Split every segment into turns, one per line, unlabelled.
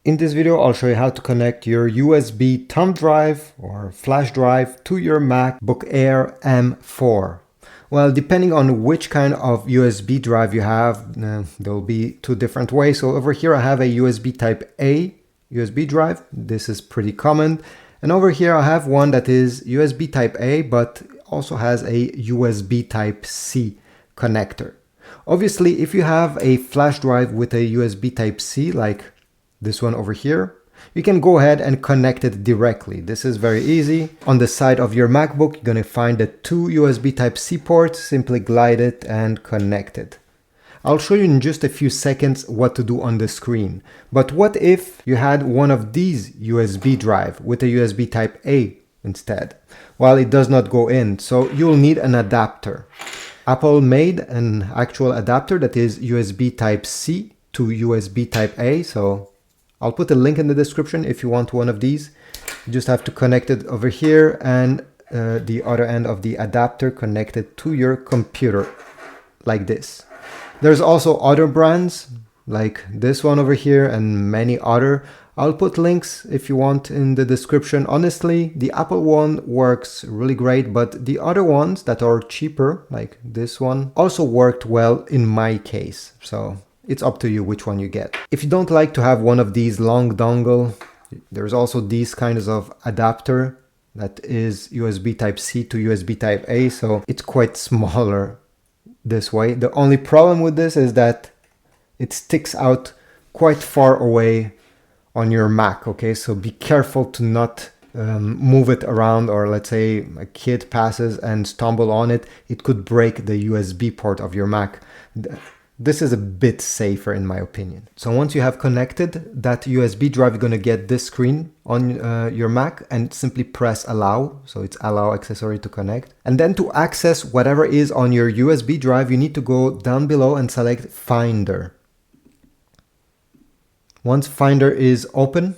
In this video, I'll show you how to connect your USB thumb drive or flash drive to your MacBook Air M4. Well, depending on which kind of USB drive you have, there'll be two different ways. So over here, I have a USB Type A USB drive. This is pretty common. And over here, I have one that is USB Type A, but also has a USB Type C connector. Obviously, if you have a flash drive with a USB Type C, like this one over here, you can go ahead and connect it directly. This is very easy. On the side of your MacBook, you're going to find the two USB Type-C ports. Simply glide it and connect it. I'll show you in just a few seconds what to do on the screen. But what if you had one of these USB drive with a USB Type-A instead? Well, it does not go in, so you'll need an adapter. Apple made an actual adapter that is USB Type-C to USB Type-A, so I'll put a link in the description if you want one of these. You just have to connect it over here and the other end of the adapter connected to your computer like this. There's also other brands like this one over here and many other. I'll put links if you want in the description. Honestly, the Apple one works really great, but the other ones that are cheaper, like this one, also worked well in my case. So it's up to you which one you get. If you don't like to have one of these long dongle, there's also these kinds of adapter that is USB Type-C to USB Type-A, so it's quite smaller this way. The only problem with this is that it sticks out quite far away on your Mac, okay? So be careful to not move it around, or let's say a kid passes and stumble on it, it could break the USB port of your Mac. This is a bit safer in my opinion. So once you have connected that USB drive, you're going to get this screen on your Mac and simply press allow. So it's allow accessory to connect. And then to access whatever is on your USB drive, you need to go down below and select Finder. Once Finder is open,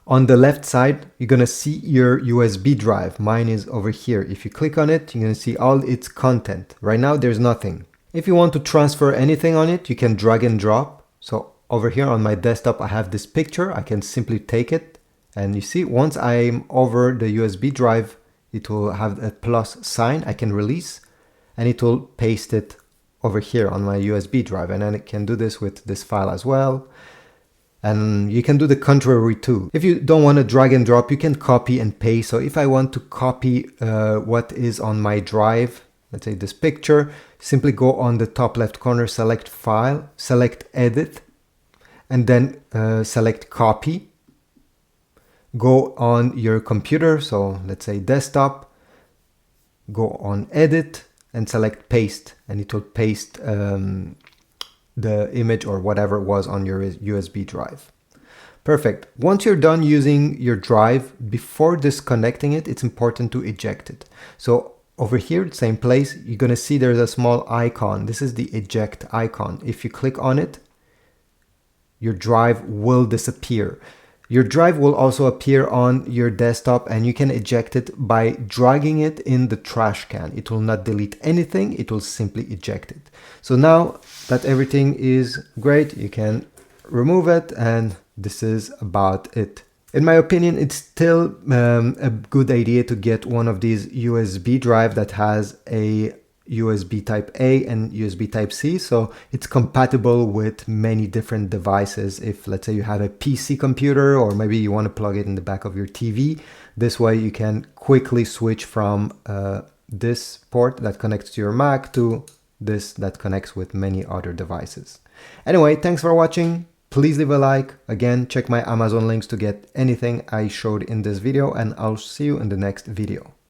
on the left side, you're going to see your USB drive. Mine is over here. If you click on it, you're going to see all its content. Right now, there's nothing. If you want to transfer anything on it, you can drag and drop. So over here on my desktop, I have this picture. I can simply take it. And you see, once I'm over the USB drive, it will have a plus sign. I can release and it will paste it over here on my USB drive. And then it can do this with this file as well. And you can do the contrary too. If you don't want to drag and drop, you can copy and paste. So if I want to copy what is on my drive, let's say this picture, simply go on the top left corner, select File, select Edit, and then select Copy. Go on your computer, so let's say desktop, go on Edit and select Paste, and it will paste the image or whatever was on your USB drive. Perfect. Once you're done using your drive, before disconnecting it, it's important to eject it. So over here, same place, you're going to see there's a small icon. This is the eject icon. If you click on it, your drive will disappear. Your drive will also appear on your desktop and you can eject it by dragging it in the trash can. It will not delete anything, it will simply eject it. So now that everything is great, you can remove it, and this is about it. In my opinion, it's still a good idea to get one of these USB drive that has a USB Type A and USB Type C, so it's compatible with many different devices. If let's say you have a PC computer, or maybe you want to plug it in the back of your TV, this way you can quickly switch from this port that connects to your Mac to this that connects with many other devices. Anyway, thanks for watching. Please leave a like. Again, check my Amazon links to get anything I showed in this video, and I'll see you in the next video.